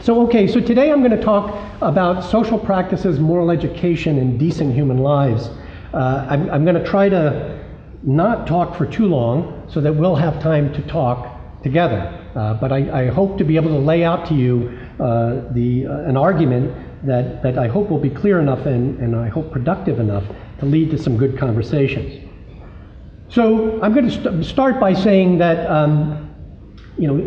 So today I'm going to talk about social practices, moral education, and decent human lives. I'm going to try to not talk for too long so that we'll have time to talk together. But I hope to be able to lay out to you an argument that I hope will be clear enough and I hope productive enough to lead to some good conversations. So I'm going to start by saying that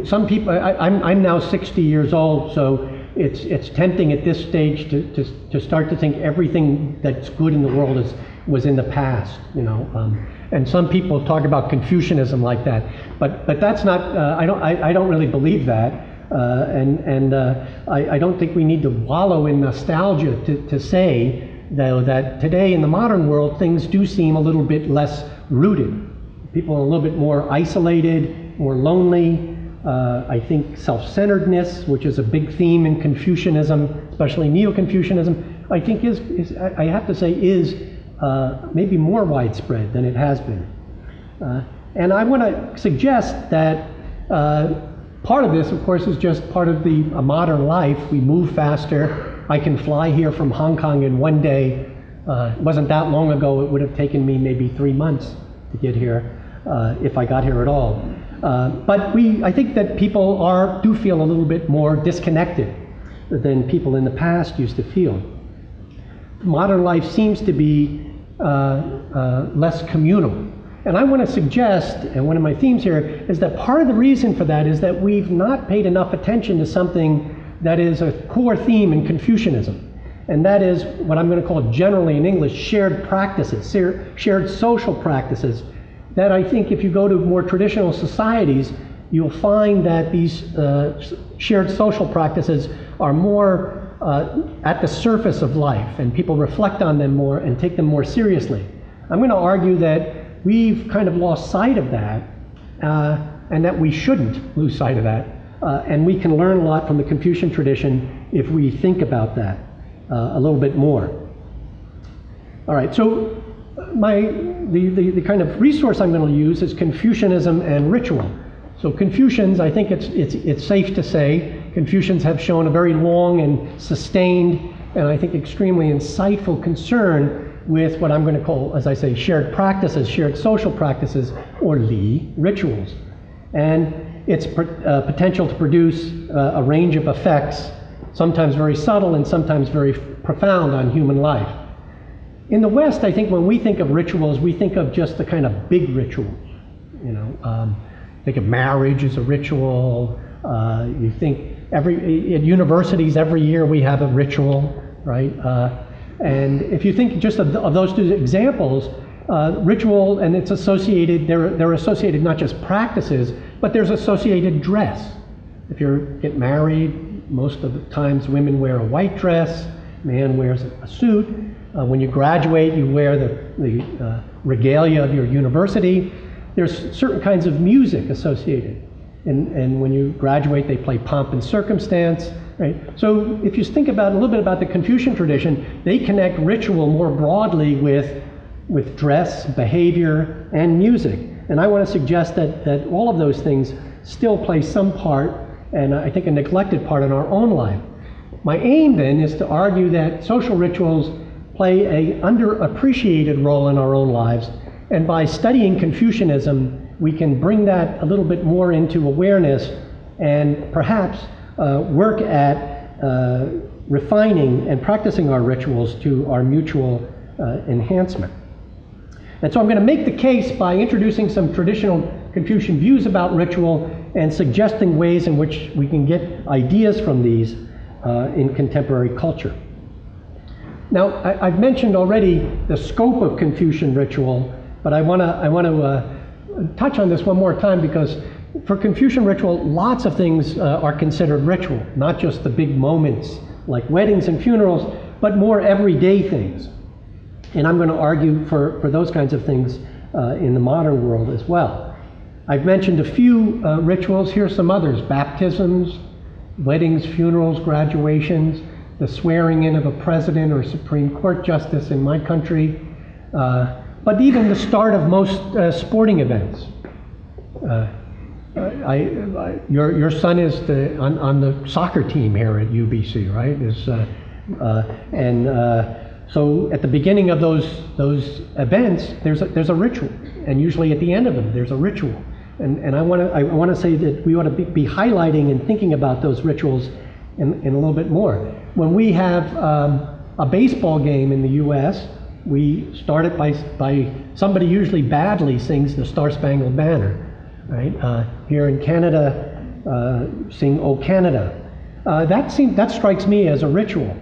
some people, I'm now 60 years old, so it's tempting at this stage to start to think everything that's good in the world was in the past, and some people talk about Confucianism like that, but that's not. I don't really believe that, and I don't think we need to wallow in nostalgia to say though that today in the modern world things do seem a little bit less rooted. People are a little bit more isolated, more lonely. I think self-centeredness, which is a big theme in Confucianism, especially Neo-Confucianism, I think I have to say is maybe more widespread than it has been. And I want to suggest that part of this, of course, is just part of the modern life. We move faster. I can fly here from Hong Kong in one day. It wasn't that long ago. It would have taken me maybe 3 months to get here, if I got here at all. But I think that people do feel a little bit more disconnected than people in the past used to feel. Modern life seems to be less communal. And I want to suggest, and one of my themes here, is that part of the reason for that is that we've not paid enough attention to something that is a core theme in Confucianism. And that is what I'm going to call generally in English shared practices, shared social practices, that I think if you go to more traditional societies, you'll find that these shared social practices are more at the surface of life, and people reflect on them more and take them more seriously. I'm going to argue that we've kind of lost sight of that, and that we shouldn't lose sight of that, and we can learn a lot from the Confucian tradition if we think about that a little bit more. All right, so the kind of resource I'm going to use is Confucianism and ritual. So Confucians, I think it's safe to say, Confucians have shown a very long and sustained and I think extremely insightful concern with what I'm going to call, as I say, shared practices, shared social practices, or Li, rituals. And its potential to produce a range of effects, sometimes very subtle and sometimes very profound on human life. In the West, I think when we think of rituals, we think of just the kind of big rituals. Think of marriage as a ritual. You think at universities every year we have a ritual, right? And if you think just of those two examples, ritual and it's associated, they're associated not just practices, but there's associated dress. If you get married, most of the times women wear a white dress, man wears a suit. When you graduate, you wear the regalia of your university. There's certain kinds of music associated. And when you graduate, they play pomp and circumstance, right? So if you think about a little bit about the Confucian tradition, they connect ritual more broadly with dress, behavior, and music. And I want to suggest that all of those things still play some part, and I think a neglected part in our own life. My aim then is to argue that social rituals play an underappreciated role in our own lives, and by studying Confucianism, we can bring that a little bit more into awareness and perhaps work at refining and practicing our rituals to our mutual enhancement. And so I'm going to make the case by introducing some traditional Confucian views about ritual and suggesting ways in which we can get ideas from these in contemporary culture. Now, I've mentioned already the scope of Confucian ritual, but I want to touch on this one more time because for Confucian ritual, lots of things are considered ritual, not just the big moments like weddings and funerals, but more everyday things. And I'm going to argue for those kinds of things in the modern world as well. I've mentioned a few rituals. Here's some others: baptisms, weddings, funerals, graduations, the swearing in of a president or Supreme Court justice in my country, but even the start of most sporting events. your son is on the soccer team here at UBC, right? So at the beginning of those events, there's a ritual, and usually at the end of them, there's a ritual. And I want to say that we ought to be highlighting and thinking about those rituals in a little bit more. When we have a baseball game in the U.S., we start it by somebody usually badly sings the Star Spangled Banner, right? Here in Canada, sing "O Canada." That strikes me as a ritual,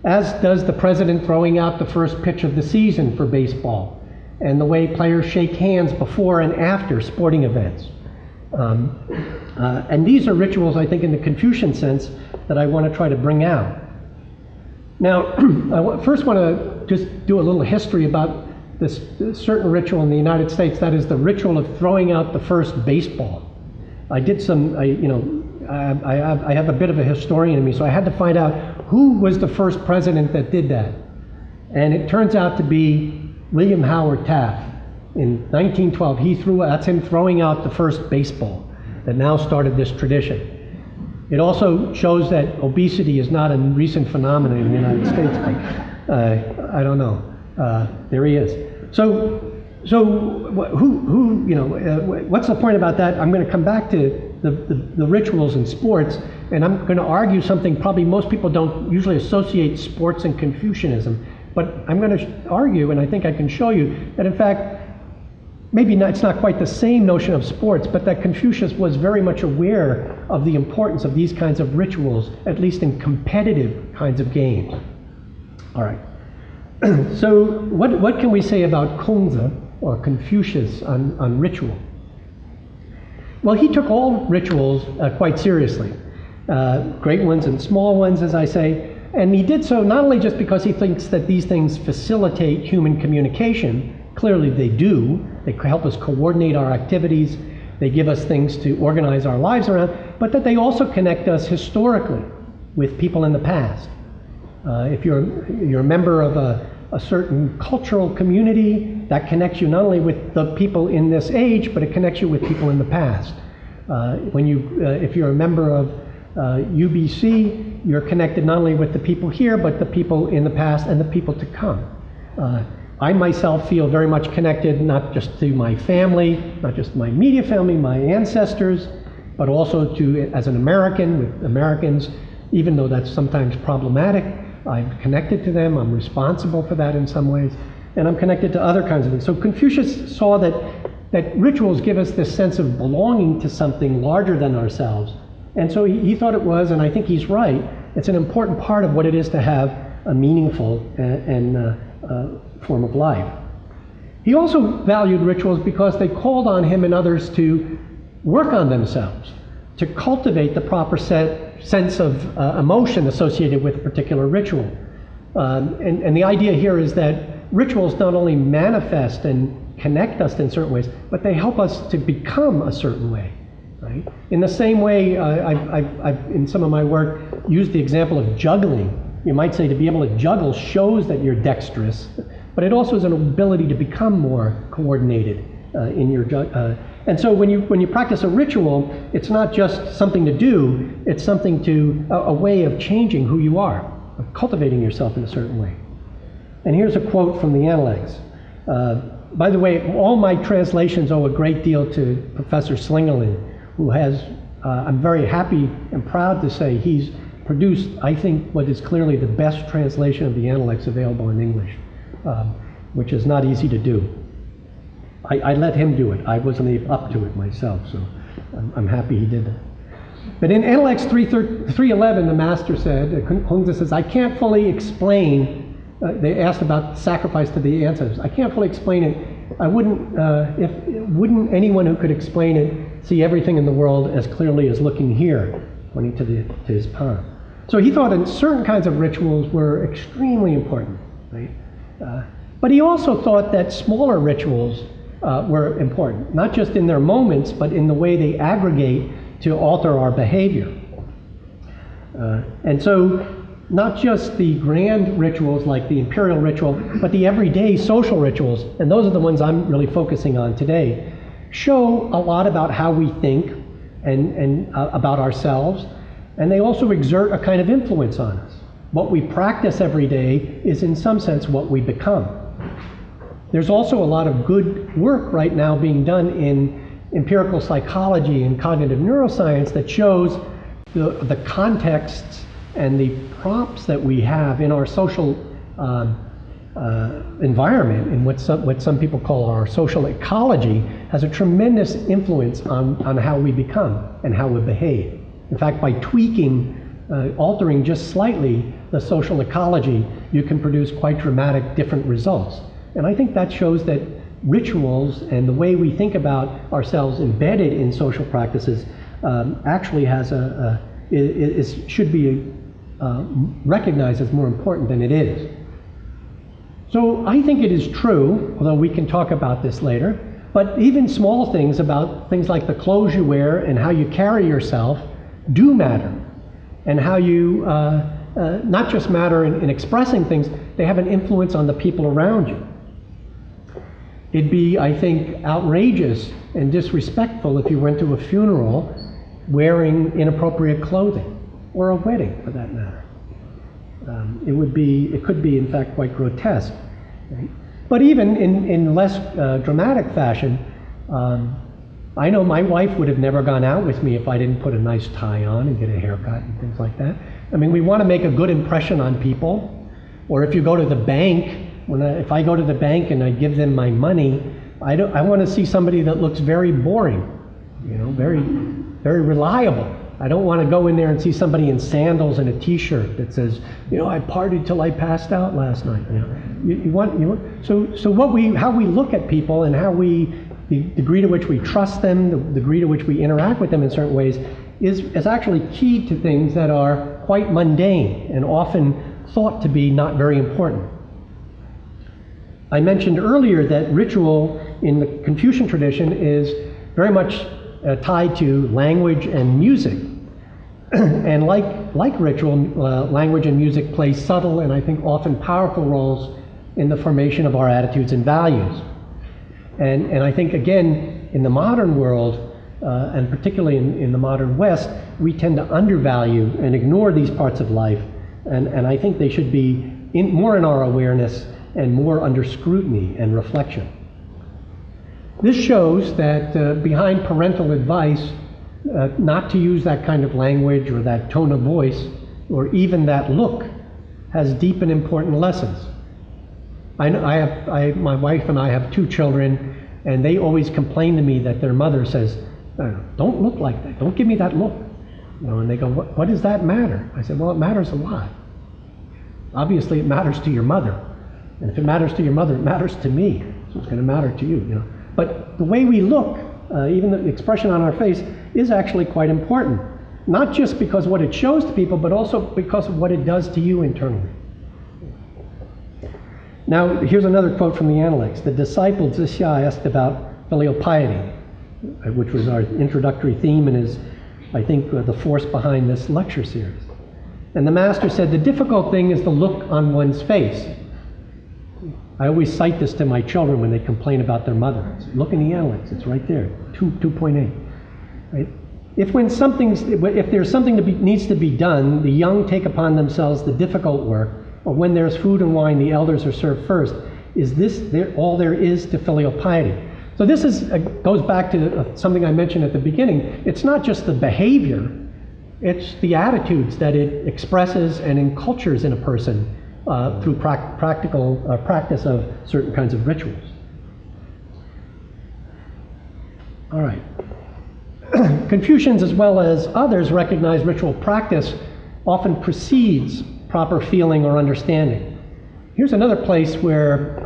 as does the president throwing out the first pitch of the season for baseball, and the way players shake hands before and after sporting events. And these are rituals, I think, in the Confucian sense that I want to try to bring out. Now, I first want to just do a little history about this certain ritual in the United States. That is the ritual of throwing out the first baseball. I did some, I have a bit of a historian in me, so I had to find out who was the first president that did that. And it turns out to be William Howard Taft. In 1912, that's him throwing out the first baseball that now started this tradition. It also shows that obesity is not a recent phenomenon in the United States, but I don't know. There he is. So what's the point about that? I'm going to come back to the rituals in sports, and I'm going to argue something probably most people don't usually associate sports and Confucianism, but I'm going to argue, and I think I can show you, that in fact, it's not quite the same notion of sports, but that Confucius was very much aware of the importance of these kinds of rituals, at least in competitive kinds of games. All right. So what can we say about Kwanzaa, or Confucius, on ritual? Well, he took all rituals quite seriously, great ones and small ones, as I say, and he did so not only just because he thinks that these things facilitate human communication. Clearly they do. They help us coordinate our activities. They give us things to organize our lives around, but that they also connect us historically with people in the past. If you're a member of a certain cultural community, that connects you not only with the people in this age, but it connects you with people in the past. If you're a member of UBC, you're connected not only with the people here, but the people in the past and the people to come. I myself feel very much connected, not just to my family, not just my immediate family, my ancestors, but also as an American, with Americans, even though that's sometimes problematic. I'm connected to them, I'm responsible for that in some ways, and I'm connected to other kinds of things. So Confucius saw that rituals give us this sense of belonging to something larger than ourselves. And so he thought it was, and I think he's right, it's an important part of what it is to have a meaningful form of life. He also valued rituals because they called on him and others to work on themselves, to cultivate the proper sense of emotion associated with a particular ritual. And the idea here is that rituals not only manifest and connect us in certain ways, but they help us to become a certain way. Right? In the same way, I've in some of my work used the example of juggling. You might say to be able to juggle shows that you're dexterous, but it also is an ability to become more coordinated in your and so when you practice a ritual, it's not just something to do, it's something a way of changing who you are, of cultivating yourself in a certain way. And here's a quote from the Analects. By the way, all my translations owe a great deal to Professor Slingerland, who has, I'm very happy and proud to say, he's produced, I think, what is clearly the best translation of the Analects available in English, which is not easy to do. I let him do it. I wasn't up to it myself, so I'm happy he did that. But in Analects 3:11, the master said, Kwanzaa says, I can't fully explain, they asked about sacrifice to the ancestors. I can't fully explain it. Wouldn't anyone who could explain it see everything in the world as clearly as looking here, pointing to his palm. So he thought that certain kinds of rituals were extremely important, right? But he also thought that smaller rituals were important, not just in their moments, but in the way they aggregate to alter our behavior. And so not just the grand rituals like the imperial ritual, but the everyday social rituals, and those are the ones I'm really focusing on today, show a lot about how we think and about ourselves, and they also exert a kind of influence on us. What we practice every day is in some sense what we become. There's also a lot of good work right now being done in empirical psychology and cognitive neuroscience that shows the contexts and the prompts that we have in our social environment, in what some people call our social ecology, has a tremendous influence on how we become and how we behave. In fact, by tweaking, altering just slightly the social ecology, you can produce quite dramatic different results. And I think that shows that rituals and the way we think about ourselves embedded in social practices actually has should be recognized as more important than it is. So I think it is true, although we can talk about this later, but even small things about things like the clothes you wear and how you carry yourself do matter. And how you not just matter in expressing things, they have an influence on the people around you. It'd be, I think, outrageous and disrespectful if you went to a funeral wearing inappropriate clothing, or a wedding for that matter. It could be, in fact, quite grotesque. Right? But even in less dramatic fashion, I know my wife would have never gone out with me if I didn't put a nice tie on and get a haircut and things like that. I mean, we want to make a good impression on people. Or if you go to the bank, if I go to the bank and I give them my money, I want to see somebody that looks very boring, very, very reliable. I don't want to go in there and see somebody in sandals and a T-shirt that says, I partied till I passed out last night. So how we look at people and the degree to which we trust them, the degree to which we interact with them in certain ways, is actually key to things that are quite mundane and often thought to be not very important. I mentioned earlier that ritual in the Confucian tradition is very much tied to language and music. And like ritual, language and music play subtle and I think often powerful roles in the formation of our attitudes and values. And I think, again, in the modern world, and particularly in the modern West, we tend to undervalue and ignore these parts of life. And I think they should be more in our awareness and more under scrutiny and reflection. This shows that behind parental advice, not to use that kind of language or that tone of voice or even that look has deep and important lessons. My wife and I have 2 children, and they always complain to me that their mother says, "Don't look like that. Don't give me that look." And they go, "What does that matter?" I said, "Well, it matters a lot. Obviously, it matters to your mother, and if it matters to your mother, it matters to me. So it's going to matter to you, But the way we look, even the expression on our face, is actually quite important. Not just because of what it shows to people, but also because of what it does to you internally. Now, here's another quote from the Analects. The disciple Zixia asked about filial piety, which was our introductory theme and is, I think, the force behind this lecture series. And the master said, the difficult thing is the look on one's face. I always cite this to my children when they complain about their mother. Look in the Analects, it's right there, 2.8. Right? If there's something that needs to be done, the young take upon themselves the difficult work, or when there's food and wine, the elders are served first. Is this all there is to filial piety? So this goes back to something I mentioned at the beginning. It's not just the behavior, it's the attitudes that it expresses and encultures in a person through practical practice of certain kinds of rituals. All right. Confucians, as well as others, recognize ritual practice often precedes proper feeling or understanding. Here's another place where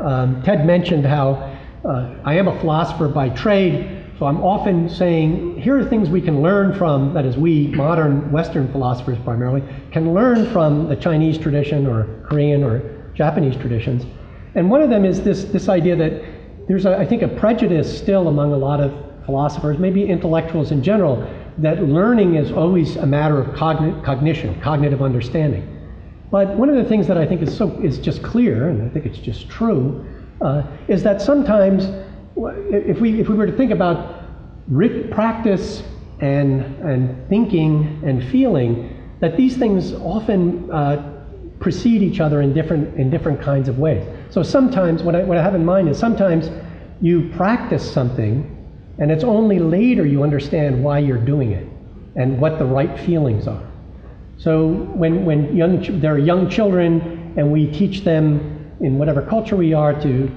Ted mentioned how I am a philosopher by trade, so I'm often saying, here are things we can learn from, that is, we modern Western philosophers primarily, can learn from the Chinese tradition or Korean or Japanese traditions. And one of them is this idea that there's, I think, a prejudice still among a lot of philosophers, maybe intellectuals in general, that learning is always a matter of cognition, cognitive understanding. But one of the things that I think is just clear, and I think it's just true, is that sometimes, if we were to think about practice and thinking and feeling, that these things often precede each other in different kinds of ways. So sometimes, what I have in mind is sometimes you practice something, and it's only later you understand why you're doing it and what the right feelings are. So when there are young children, and we teach them in whatever culture we are to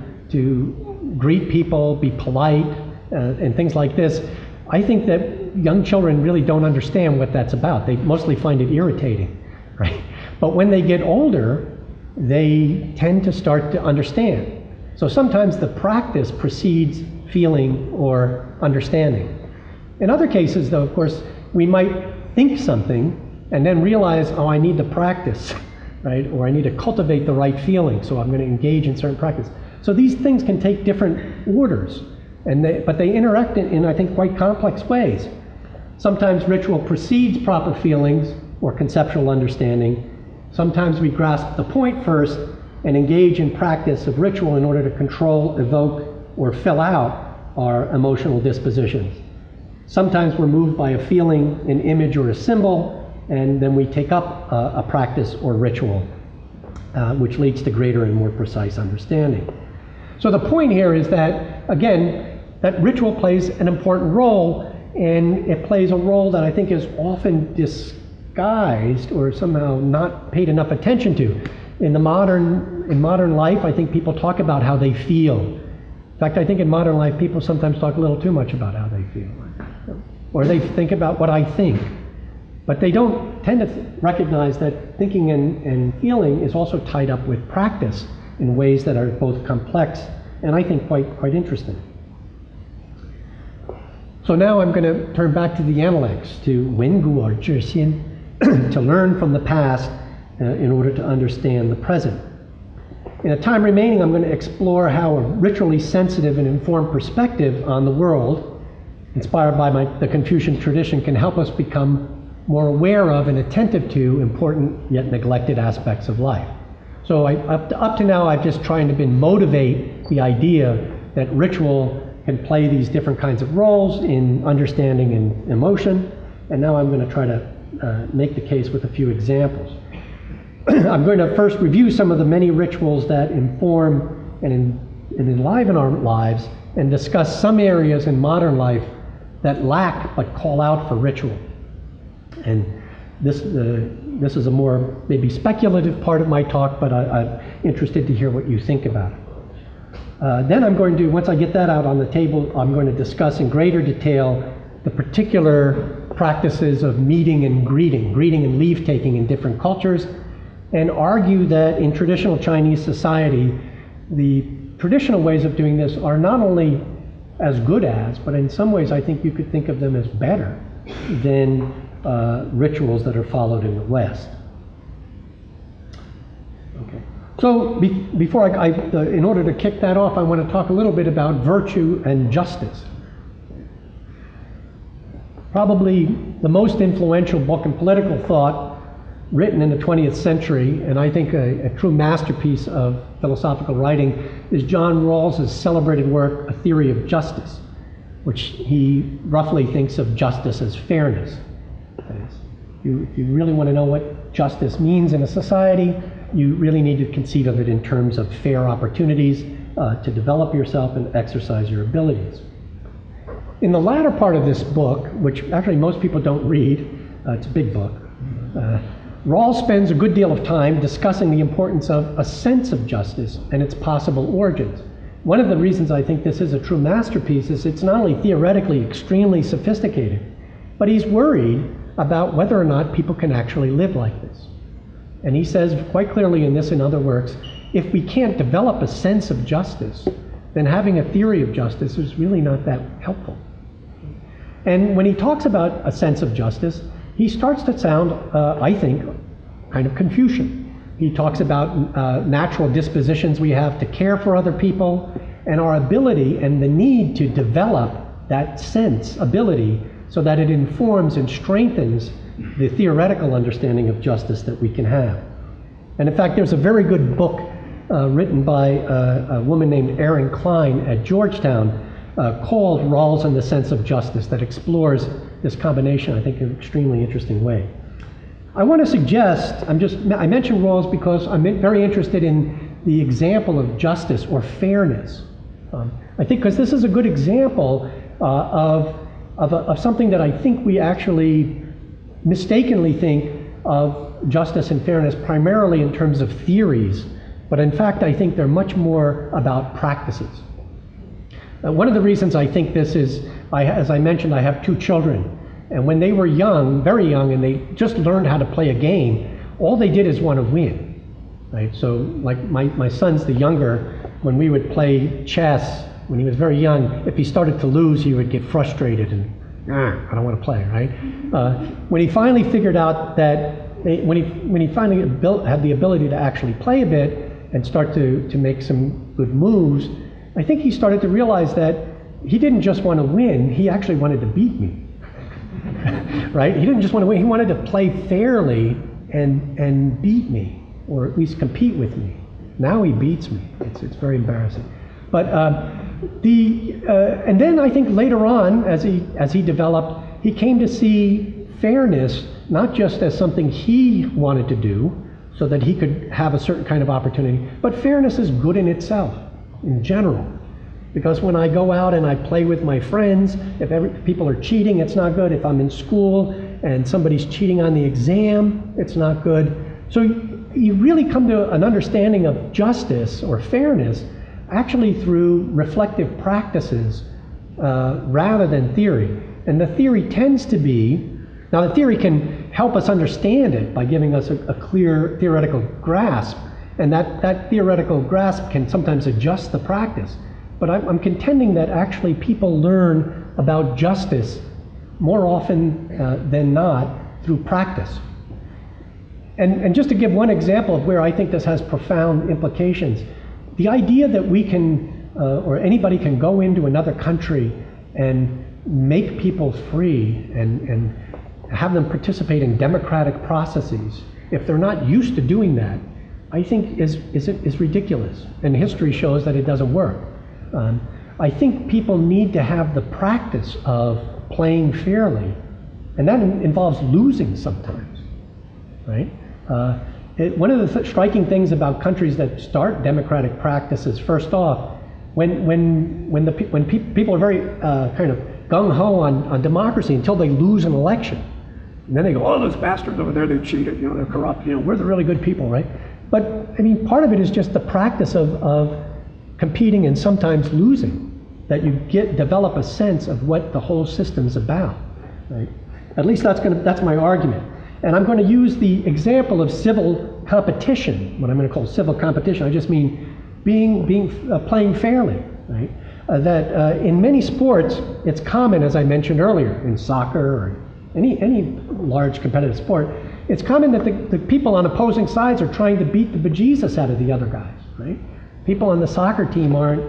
greet people, be polite, and things like this, I think that young children really don't understand what that's about. They mostly find it irritating, right? But when they get older, they tend to start to understand. So sometimes the practice precedes feeling or understanding. In other cases, though, of course, we might think something and then realize, oh, I need to practice, right? Or I need to cultivate the right feeling, so I'm going to engage in certain practice. So these things can take different orders, but they interact in, I think, quite complex ways. Sometimes ritual precedes proper feelings or conceptual understanding. Sometimes we grasp the point first and engage in practice of ritual in order to control, evoke, or fill out our emotional dispositions. Sometimes we're moved by a feeling, an image, or a symbol, and then we take up a practice or ritual, which leads to greater and more precise understanding. So the point here is that, again, that ritual plays an important role, and it plays a role that I think is often disguised or somehow not paid enough attention to. In modern life, I think people talk about how they feel. In fact, I think in modern life, people sometimes talk a little too much about how they feel. Or they think about what I think. But they don't tend to recognize that thinking and feeling is also tied up with practice in ways that are both complex and I think quite interesting. So now I'm going to turn back to the analects, to 闻古而知新, to learn from the past in order to understand the present. In the time remaining, I'm going to explore how a ritually sensitive and informed perspective on the world, inspired by the Confucian tradition, can help us become more aware of and attentive to important yet neglected aspects of life. So up to now, I've just tried to motivate the idea that ritual can play these different kinds of roles in understanding and emotion, and now I'm going to try to make the case with a few examples. I'm going to first review some of the many rituals that inform and enliven our lives, and discuss some areas in modern life that lack but call out for ritual. And this is a more maybe speculative part of my talk, but I'm interested to hear what you think about it. Then I'm going to, once I get that out on the table, I'm going to discuss in greater detail the particular practices of meeting and greeting and leave-taking in different cultures, and argue that in traditional Chinese society, the traditional ways of doing this are not only as good as, but in some ways I think you could think of them as better than rituals that are followed in the West. Okay. So before in order to kick that off, I want to talk a little bit about virtue and justice. Probably the most influential book in political thought written in the 20th century, and I think a true masterpiece of philosophical writing, is John Rawls's celebrated work, A Theory of Justice, which he roughly thinks of justice as fairness. If you really want to know what justice means in a society, you really need to conceive of it in terms of fair opportunities to develop yourself and exercise your abilities. In the latter part of this book, which actually most people don't read, it's a big book, Rawls spends a good deal of time discussing the importance of a sense of justice and its possible origins. One of the reasons I think this is a true masterpiece is it's not only theoretically extremely sophisticated, but he's worried about whether or not people can actually live like this. And he says quite clearly in this and other works, if we can't develop a sense of justice, then having a theory of justice is really not that helpful. And when he talks about a sense of justice, he starts to sound, I think, kind of Confucian. He talks about natural dispositions we have to care for other people, and our ability and the need to develop that sense, ability, so that it informs and strengthens the theoretical understanding of justice that we can have. And in fact, there's a very good book written by a woman named Erin Klein at Georgetown called Rawls and the Sense of Justice, that explores this combination, I think, in an extremely interesting way. I want to suggest, I mentioned Rawls because I'm very interested in the example of justice or fairness. I think because this is a good example of something that I think we actually mistakenly think of justice and fairness primarily in terms of theories, but in fact I think they're much more about practices. One of the reasons I think this is, as I mentioned, I have 2 children, and when they were young, very young, and they just learned how to play a game, all they did is want to win, right? So like my son's the younger, when we would play chess, when he was very young, if he started to lose, he would get frustrated and, I don't want to play, right? When he finally figured out that, when he finally had the ability to actually play a bit and start to make some good moves, I think he started to realize that he didn't just want to win, he actually wanted to beat me. Right? He didn't just want to win, he wanted to play fairly and beat me, or at least compete with me. Now he beats me. It's very embarrassing. But and then I think later on, as he developed, he came to see fairness not just as something he wanted to do so that he could have a certain kind of opportunity, but fairness is good in itself, in general. Because when I go out and I play with my friends, if people are cheating, it's not good. If I'm in school and somebody's cheating on the exam, it's not good. So you really come to an understanding of justice or fairness actually through reflective practices rather than theory. And the theory tends to be, now the theory can help us understand it by giving us a clear theoretical grasp, and that theoretical grasp can sometimes adjust the practice. But I'm contending that actually people learn about justice more often than not through practice. And just to give one example of where I think this has profound implications, the idea that we can, or anybody can go into another country and make people free and have them participate in democratic processes, if they're not used to doing that, I think is ridiculous. And history shows that it doesn't work. I think people need to have the practice of playing fairly, and that involves losing sometimes, right? One of the striking things about countries that start democratic practices, first off, when people are very kind of gung-ho on democracy until they lose an election, and then they go, oh, those bastards over there, they cheated, they're corrupt, we're the really good people, right? But I mean, part of it is just the practice of competing and sometimes losing, that you develop a sense of what the whole system's about, right? At least that's my argument. And I'm going to use the example of civil competition, what I'm going to call civil competition. I just mean playing fairly, right? That in many sports, it's common, as I mentioned earlier, in soccer or any large competitive sport, it's common that the people on opposing sides are trying to beat the bejesus out of the other guys, right? People on the soccer team aren't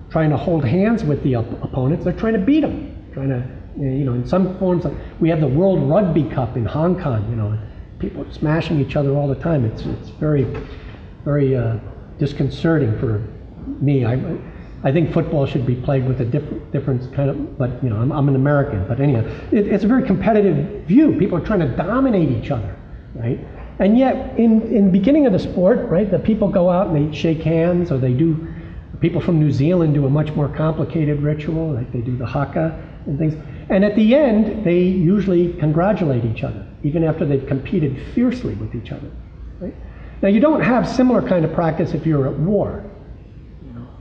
trying to hold hands with the opponents, they're trying to beat them, trying to, in some forms, like we have the World Rugby Cup in Hong Kong, people are smashing each other all the time. It's very, very disconcerting for me. I think football should be played with a different kind of, but I'm an American, but anyhow, it's a very competitive view. People are trying to dominate each other, right? And yet, in the beginning of the sport, right, the people go out and they shake hands, or people from New Zealand do a much more complicated ritual, like they do the haka and things. And at the end, they usually congratulate each other, even after they've competed fiercely with each other, right? Now, you don't have similar kind of practice if you're at war.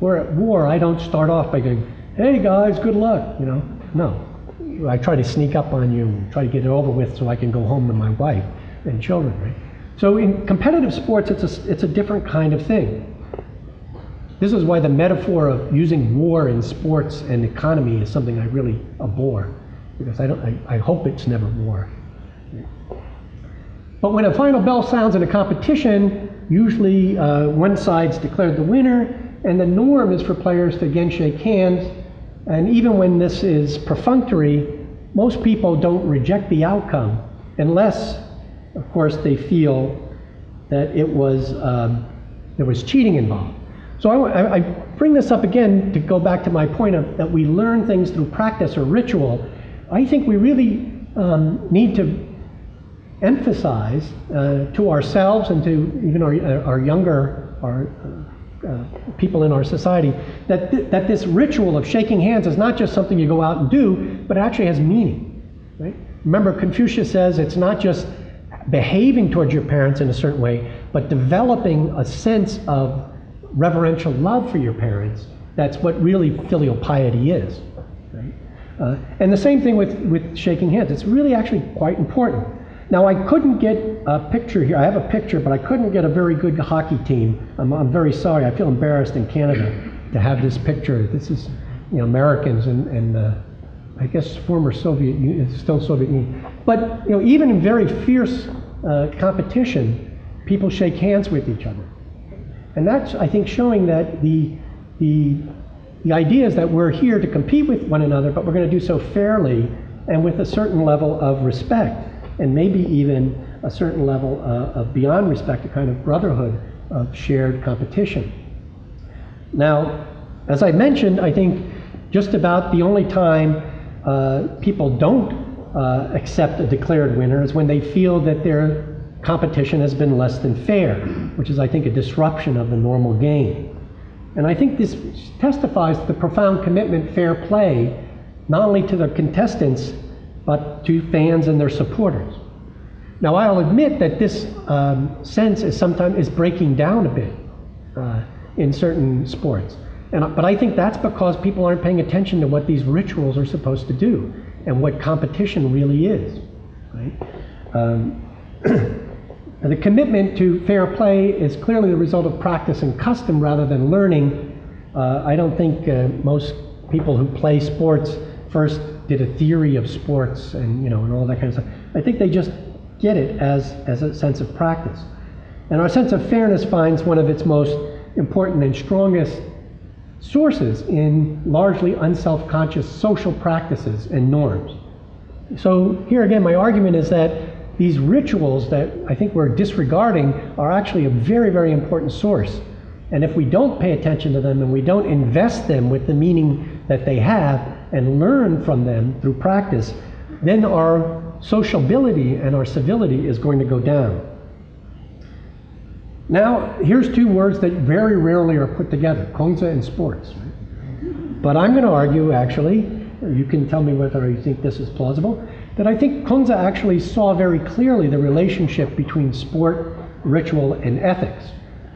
We're at war, I don't start off by going, hey guys, good luck, No. I try to sneak up on you and try to get it over with so I can go home to my wife and children, right? So in competitive sports, it's a different kind of thing. This is why the metaphor of using war in sports and economy is something I really abhor, because I hope it's never war. But when a final bell sounds in a competition, usually one side's declared the winner, and the norm is for players to again shake hands. And even when this is perfunctory, most people don't reject the outcome unless, of course, they feel that there was cheating involved. So I bring this up again to go back to my point of that we learn things through practice or ritual. I think we really need to emphasize to ourselves and to even our younger people in our society that this ritual of shaking hands is not just something you go out and do, but it actually has meaning. Right? Remember, Confucius says it's not just behaving towards your parents in a certain way, but developing a sense of reverential love for your parents. That's what really filial piety is. Right? And the same thing with shaking hands. It's really actually quite important. Now, I couldn't get a picture here. I have a picture, but I couldn't get a very good hockey team. I'm very sorry. I feel embarrassed in Canada to have this picture. This is, Americans and I guess former Soviet Union, still Soviet Union. But even in very fierce competition, people shake hands with each other. And that's, I think, showing that the idea is that we're here to compete with one another, but we're going to do so fairly and with a certain level of respect, and maybe even a certain level of beyond respect, a kind of brotherhood of shared competition. Now, as I mentioned, I think just about the only time people don't accept a declared winner is when they feel that their competition has been less than fair, which is, I think, a disruption of the normal game. And I think this testifies to the profound commitment fair play, not only to the contestants, but to fans and their supporters. Now, I'll admit that this sense is sometimes breaking down a bit in certain sports. But I think that's because people aren't paying attention to what these rituals are supposed to do and what competition really is. Right? The commitment to fair play is clearly the result of practice and custom rather than learning. I don't think most people who play sports first did a theory of sports and all that kind of stuff. I think they just get it as a sense of practice. And our sense of fairness finds one of its most important and strongest sources in largely unself-conscious social practices and norms. So here again, my argument is that these rituals that I think we're disregarding are actually a very, very important source. And if we don't pay attention to them and we don't invest them with the meaning that they have and learn from them through practice, then our sociability and our civility is going to go down. Now, here's two words that very rarely are put together, Kwanzaa and sports. But I'm going to argue, actually, you can tell me whether you think this is plausible, that I think Kwanzaa actually saw very clearly the relationship between sport, ritual, and ethics.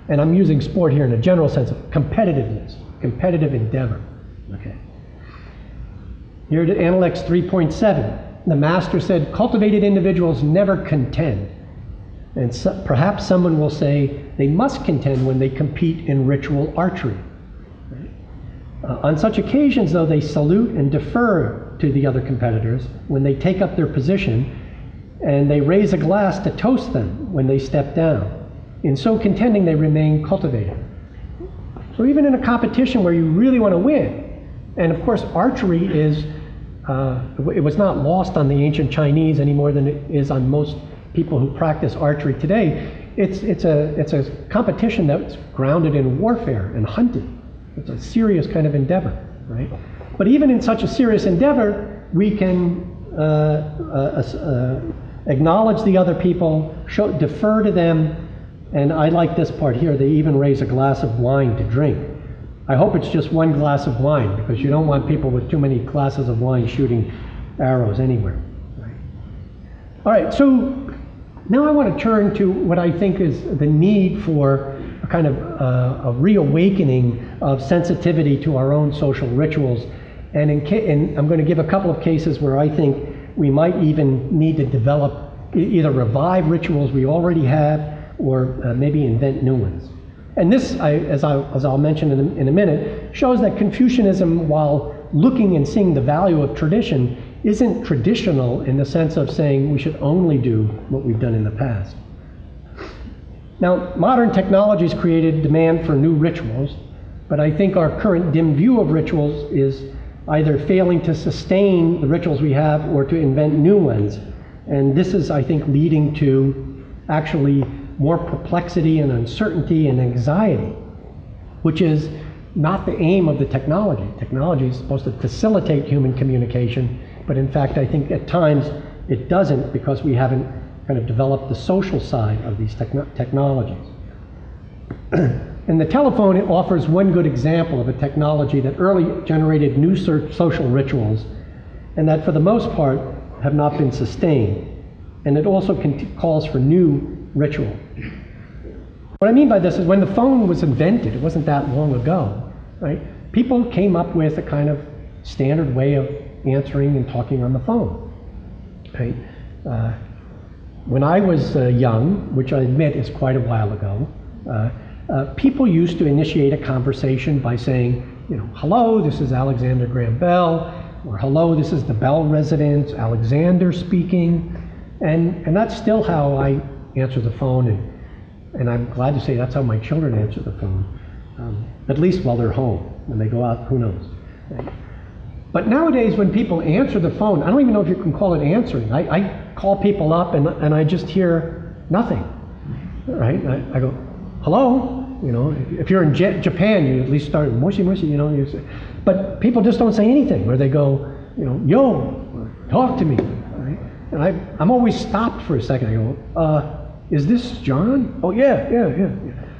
And I'm using sport here in a general sense of competitiveness, competitive endeavor. Okay. Here to Analects 3.7. The master said, cultivated individuals never contend. And perhaps someone will say they must contend when they compete in ritual archery. On such occasions, though, they salute and defer to the other competitors when they take up their position, and they raise a glass to toast them when they step down. In so contending, they remain cultivated. So even in a competition where you really want to win, and of course archery is, it was not lost on the ancient Chinese any more than it is on most people who practice archery today. It's a competition that's grounded in warfare and hunting. It's a serious kind of endeavor, right? But even in such a serious endeavor, we can acknowledge the other people, defer to them, and I like this part here, they even raise a glass of wine to drink. I hope it's just one glass of wine, because you don't want people with too many glasses of wine shooting arrows anywhere. Right? All right, so now I want to turn to what I think is the need for a kind of a reawakening of sensitivity to our own social rituals. And I'm going to give a couple of cases where I think we might even need to develop, either revive rituals we already have, or maybe invent new ones. And this, as I'll mention in a minute, shows that Confucianism, while looking and seeing the value of tradition, isn't traditional in the sense of saying we should only do what we've done in the past. Now, modern technologies created demand for new rituals, but I think our current dim view of rituals is either failing to sustain the rituals we have or to invent new ones. And this is, I think, leading to actually more perplexity and uncertainty and anxiety. which is not the aim of the technology. Technology is supposed to facilitate human communication, but in fact, I think at times it doesn't, because we haven't kind of developed the social side of these technologies. And the telephone, it offers one good example of a technology that early generated new social rituals, and that for the most part have not been sustained. And it also calls for new ritual. What I mean by this is when the phone was invented, it wasn't that long ago, right? People came up with a kind of standard way of answering and talking on the phone, right? When I was young, which I admit is quite a while ago, people used to initiate a conversation by saying, you know, hello, this is Alexander Graham Bell, or hello, this is the Bell residence, Alexander speaking, and that's still how I answer the phone, and I'm glad to say that's how my children answer the phone, at least while they're home. When they go out, who knows? Right? But nowadays, when people answer the phone, I don't even know if you can call it answering. I call people up and I just hear nothing, right? I go, hello? You know, if you're in Japan, you at least start mushi mushi, you know. But people just don't say anything, or they go, you know, yo, talk to me, right? And I'm always stopped for a second. I go, is this John? Oh, yeah.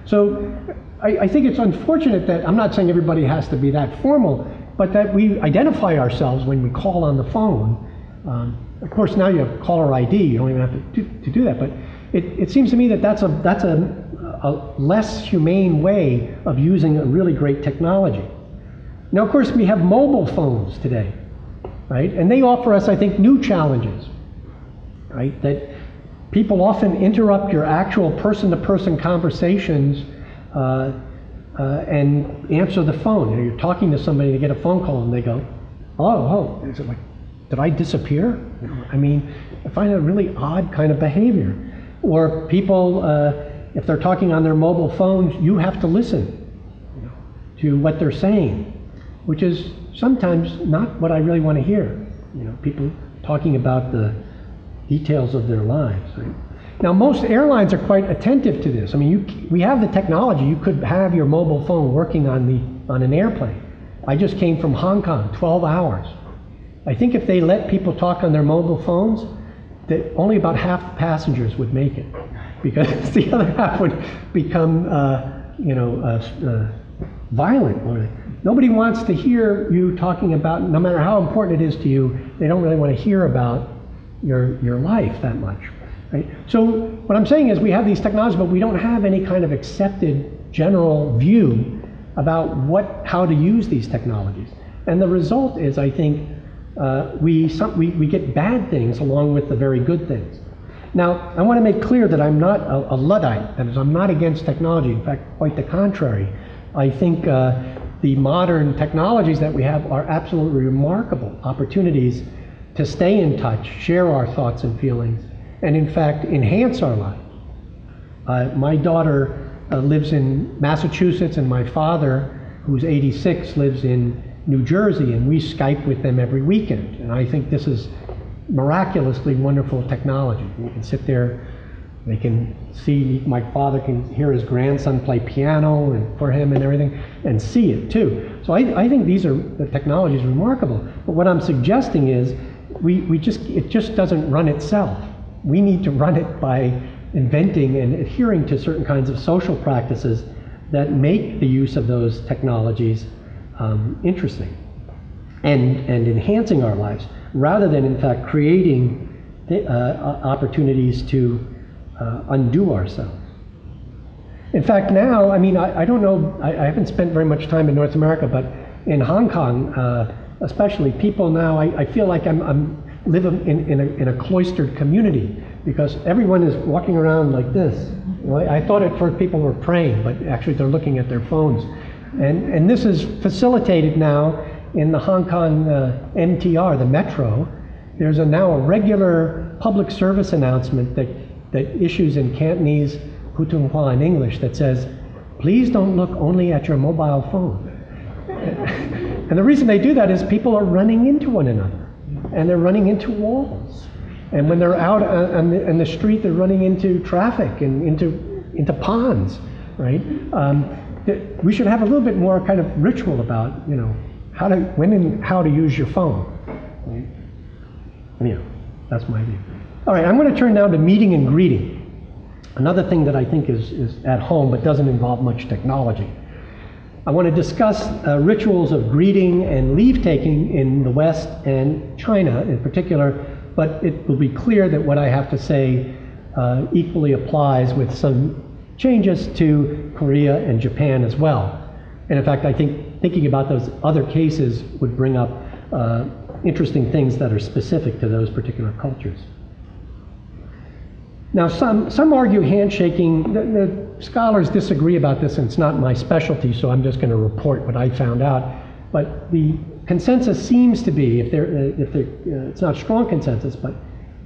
So I think it's unfortunate that, I'm not saying everybody has to be that formal, but that we identify ourselves when we call on the phone. Of course, now you have caller ID. You don't even have to do that. But it seems to me that that's a less humane way of using a really great technology. Now, of course, we have mobile phones today, right? And they offer us, I think, new challenges, right? That people often interrupt your actual person-to-person conversations and answer the phone. You know, you're talking to somebody, they get a phone call, and they go, oh, is it like, did I disappear? You know, I mean, I find it a really odd kind of behavior. Or people, if they're talking on their mobile phones, you have to listen, you know, to what they're saying, which is sometimes not what I really want to hear. You know, people talking about the details of their lives, right? Now, most airlines are quite attentive to this. I mean, we have the technology. You could have your mobile phone working on an airplane. I just came from Hong Kong, 12 hours. I think if they let people talk on their mobile phones, that only about half the passengers would make it, because the other half would become, violent. Nobody wants to hear you talking about, no matter how important it is to you, they don't really want to hear about your life that much. Right? So what I'm saying is we have these technologies, but we don't have any kind of accepted general view about how to use these technologies. And the result is, I think, we get bad things along with the very good things. Now, I want to make clear that I'm not a Luddite. That is, I'm not against technology. In fact, quite the contrary. I think the modern technologies that we have are absolutely remarkable opportunities to stay in touch, share our thoughts and feelings, and in fact enhance our lives. My daughter lives in Massachusetts, and my father, who's 86, lives in New Jersey, and we Skype with them every weekend. And I think this is miraculously wonderful technology. You can sit there, they can see, my father can hear his grandson play piano and for him and everything, and see it too. So I think the technology is remarkable. But what I'm suggesting is it just doesn't run itself. We need to run it by inventing and adhering to certain kinds of social practices that make the use of those technologies interesting and enhancing our lives, rather than in fact creating opportunities to undo ourselves. In fact, now, I mean, I don't know, I haven't spent very much time in North America, but in Hong Kong, especially, people now, I feel like I'm living in a cloistered community, because everyone is walking around like this. You know, I thought at first people were praying, but actually they're looking at their phones. And this is facilitated now in the Hong Kong MTR, the metro. There's now a regular public service announcement that issues in Cantonese, Putonghua, and English that says, please don't look only at your mobile phone. And the reason they do that is people are running into one another, and they're running into walls. And when they're out on the street, they're running into traffic and into ponds, right? we should have a little bit more kind of ritual about, you know, when and how to use your phone. Right? Anyhow, that's my view. All right, I'm going to turn now to meeting and greeting. Another thing that I think is at home but doesn't involve much technology. I want to discuss rituals of greeting and leave-taking in the West and China in particular, but it will be clear that what I have to say equally applies with some changes to Korea and Japan as well. And in fact, I think thinking about those other cases would bring up interesting things that are specific to those particular cultures. Now, some argue handshaking. The scholars disagree about this, and it's not my specialty, so I'm just going to report what I found out. But the consensus seems to be, it's not strong consensus, but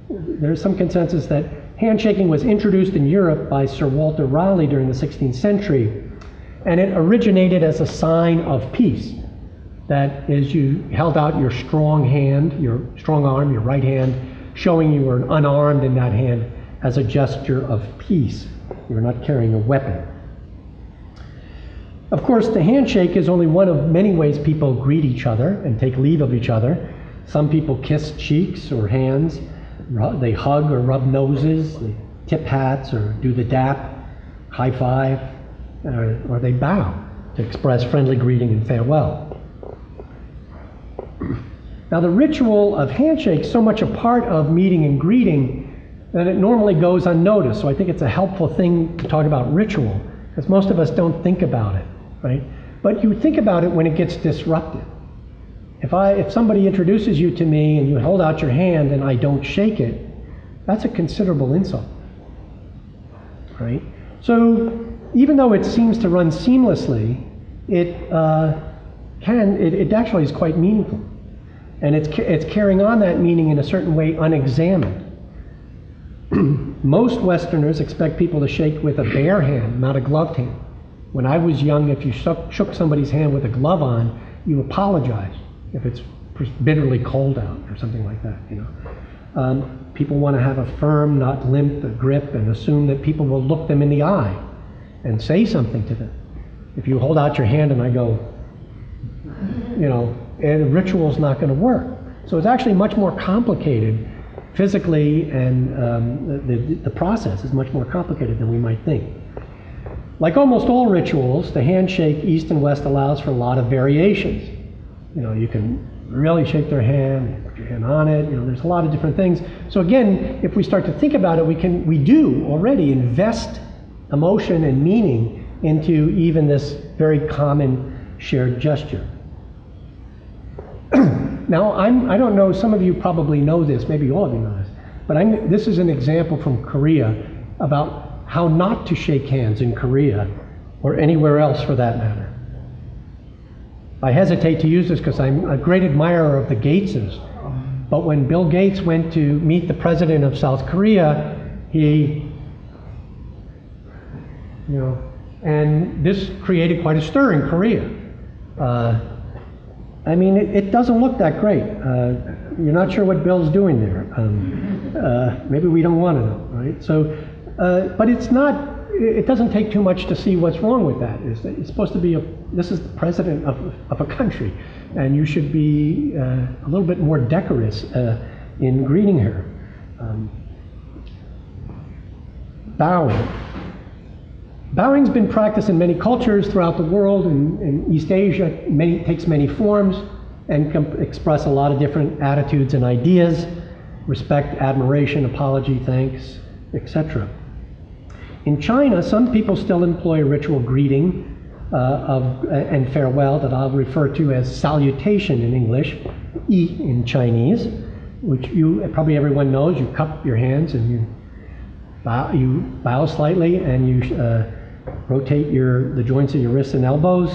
there's some consensus that handshaking was introduced in Europe by Sir Walter Raleigh during the 16th century, and it originated as a sign of peace. That is, you held out your strong hand, your strong arm, your right hand, showing you were unarmed in that hand as a gesture of peace. You're not carrying a weapon. Of course, the handshake is only one of many ways people greet each other and take leave of each other. Some people kiss cheeks or hands. They hug or rub noses. They tip hats or do the dap, high five, or they bow to express friendly greeting and farewell. Now, the ritual of handshake is so much a part of meeting and greeting that it normally goes unnoticed. So I think it's a helpful thing to talk about ritual, because most of us don't think about it, right? But you think about it when it gets disrupted. If somebody introduces you to me and you hold out your hand and I don't shake it, that's a considerable insult, right? So even though it seems to run seamlessly, it actually is quite meaningful. And it's carrying on that meaning in a certain way unexamined. Most Westerners expect people to shake with a bare hand, not a gloved hand. When I was young, if you shook somebody's hand with a glove on, you apologized if it's bitterly cold out or something like that. You know, people want to have a firm, not limp, grip, and assume that people will look them in the eye and say something to them. If you hold out your hand and I go, you know, and the ritual's not going to work. So it's actually much more complicated physically, and the process is much more complicated than we might think. Like almost all rituals, the handshake East and West allows for a lot of variations. You know, you can really shake their hand, put your hand on it, you know, there's a lot of different things. So again, if we start to think about it, we do already invest emotion and meaning into even this very common shared gesture. Now, I don't know, some of you probably know this, maybe all of you know this, but this is an example from Korea about how not to shake hands in Korea, or anywhere else for that matter. I hesitate to use this because I'm a great admirer of the Gateses, but when Bill Gates went to meet the president of South Korea, and this created quite a stir in Korea. I mean, it doesn't look that great. You're not sure what Bill's doing there. Maybe we don't want to know, right? So, but it doesn't take too much to see what's wrong with that. It's supposed to be this is the president of a country, and you should be a little bit more decorous in greeting her. Bowing. Bowing's been practiced in many cultures throughout the world. In East Asia, takes many forms and can express a lot of different attitudes and ideas: respect, admiration, apology, thanks, etc. In China, some people still employ a ritual greeting and farewell that I'll refer to as salutation in English, yi in Chinese, which probably everyone knows. You cup your hands and you bow slightly, and you rotate the joints of your wrists and elbows,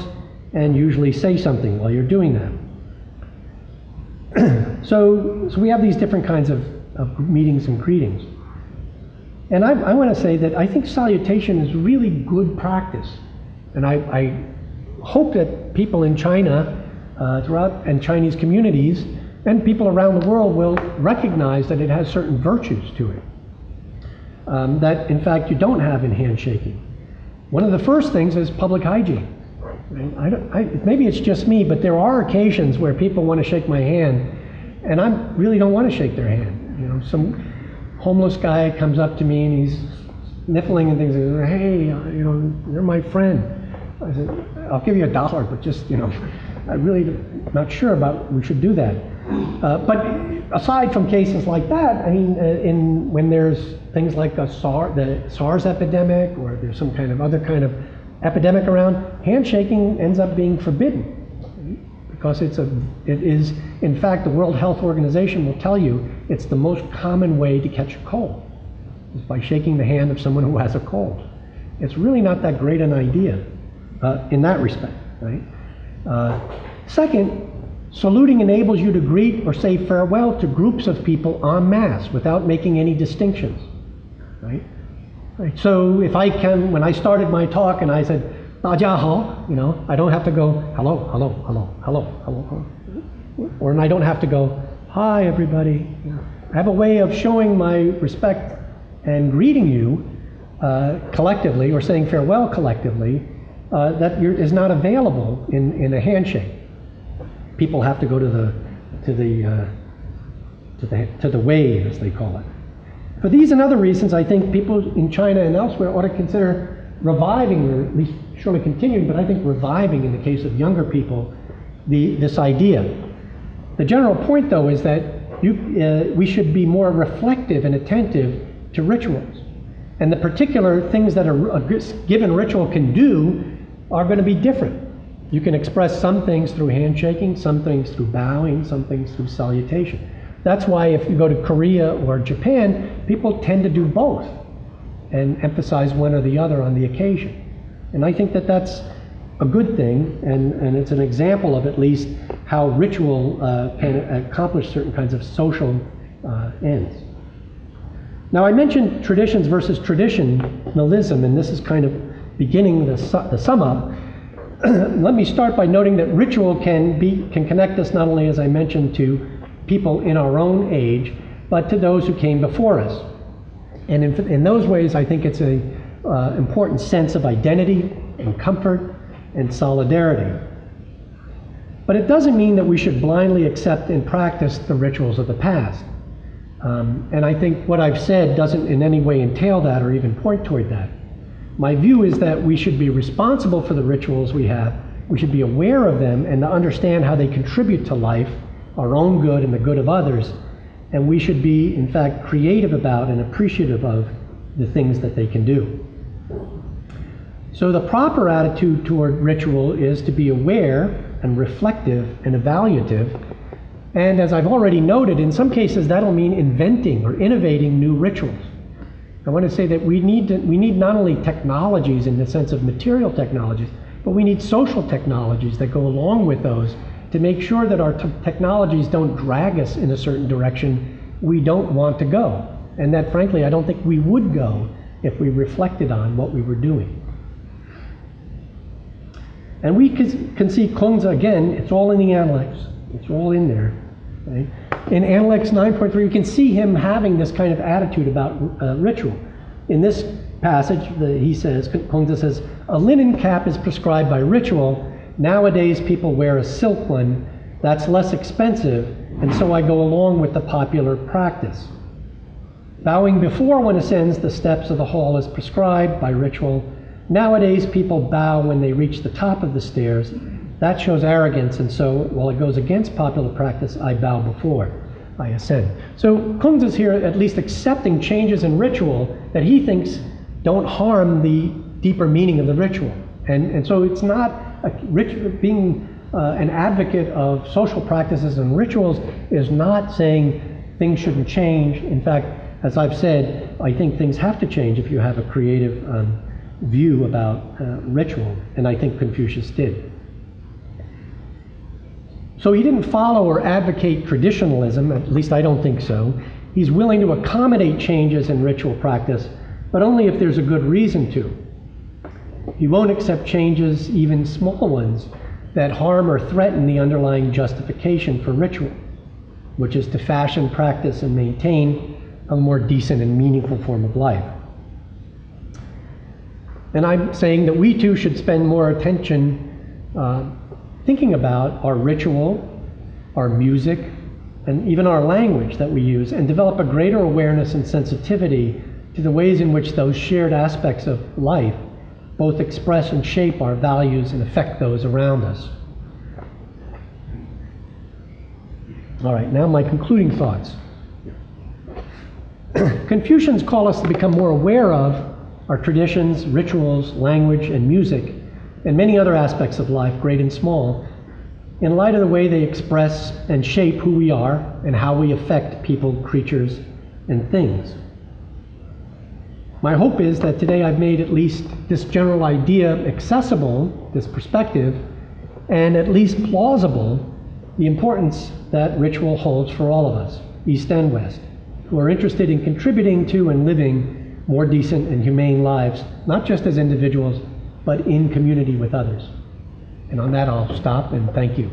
and usually say something while you're doing that. So we have these different kinds of meetings and greetings. And I want to say that I think salutation is really good practice. And I hope that people in China, and Chinese communities, and people around the world will recognize that it has certain virtues to it that, in fact, you don't have in handshaking. One of the first things is public hygiene. Maybe it's just me, but there are occasions where people want to shake my hand, and I really don't want to shake their hand. You know, some homeless guy comes up to me and he's sniffling and things. And says, hey, you know, you're my friend. I said, I'll give you $1, but just, you know, I'm really not sure about we should do that. But aside from cases like that, I mean, when there's things like the SARS epidemic, or there's some kind of other kind of epidemic around, handshaking ends up being forbidden. Because it is, in fact, the World Health Organization will tell you it's the most common way to catch a cold, is by shaking the hand of someone who has a cold. It's really not that great an idea in that respect, right? Second, saluting enables you to greet or say farewell to groups of people en masse without making any distinctions, right? Right. So if I can, when I started my talk and I said, 大家好, you know, I don't have to go, hello, hello, hello, hello, hello, hello. Or I don't have to go, hi everybody. You know, I have a way of showing my respect and greeting you collectively, or saying farewell collectively, that is not available in a handshake. People have to go to the wave, as they call it. For these and other reasons, I think people in China and elsewhere ought to consider reviving, or at least surely continuing, but I think reviving in the case of younger people, this idea. The general point, though, is that we should be more reflective and attentive to rituals. And the particular things that a given ritual can do are going to be different. You can express some things through handshaking, some things through bowing, some things through salutation. That's why if you go to Korea or Japan, people tend to do both and emphasize one or the other on the occasion. And I think that that's a good thing, and it's an example of at least how ritual can accomplish certain kinds of social ends. Now, I mentioned traditions versus traditionalism, and this is kind of beginning the sum up. Let me start by noting that ritual can connect us not only, as I mentioned, to people in our own age, but to those who came before us. And in those ways, I think it's an important sense of identity and comfort and solidarity. But it doesn't mean that we should blindly accept and practice the rituals of the past. And I think what I've said doesn't in any way entail that or even point toward that. My view is that we should be responsible for the rituals we have. We should be aware of them and to understand how they contribute to life, our own good and the good of others. And we should be, in fact, creative about and appreciative of the things that they can do. So the proper attitude toward ritual is to be aware and reflective and evaluative. And as I've already noted, in some cases that'll mean inventing or innovating new rituals. I want to say that we need not only technologies in the sense of material technologies, but we need social technologies that go along with those to make sure that our technologies don't drag us in a certain direction we don't want to go. And that, frankly, I don't think we would go if we reflected on what we were doing. And we can see Kwanzaa, again, it's all in the Analects. It's all in there. Right? In Analects 9.3, you can see him having this kind of attitude about ritual. In this passage, he says, Kwanzaa says, a linen cap is prescribed by ritual. Nowadays, people wear a silk one. That's less expensive, and so I go along with the popular practice. Bowing before one ascends the steps of the hall is prescribed by ritual. Nowadays, people bow when they reach the top of the stairs. That shows arrogance, and so, while it goes against popular practice, I bow before I ascend. So Kwanzaa's here at least accepting changes in ritual that he thinks don't harm the deeper meaning of the ritual. And so it's not being an advocate of social practices and rituals is not saying things shouldn't change. In fact, as I've said, I think things have to change if you have a creative view about ritual, and I think Confucius did. So he didn't follow or advocate traditionalism, at least I don't think so. He's willing to accommodate changes in ritual practice, but only if there's a good reason to. He won't accept changes, even small ones, that harm or threaten the underlying justification for ritual, which is to fashion, practice, and maintain a more decent and meaningful form of life. And I'm saying that we too should spend more attention thinking about our ritual, our music, and even our language that we use, and develop a greater awareness and sensitivity to the ways in which those shared aspects of life both express and shape our values and affect those around us. All right, now my concluding thoughts. Confucians call us to become more aware of our traditions, rituals, language, and music, and many other aspects of life, great and small, in light of the way they express and shape who we are and how we affect people, creatures, and things. My hope is that today I've made at least this general idea accessible, this perspective, and at least plausible, the importance that ritual holds for all of us, East and West, who are interested in contributing to and living more decent and humane lives, not just as individuals, but in community with others. And on that, I'll stop and thank you.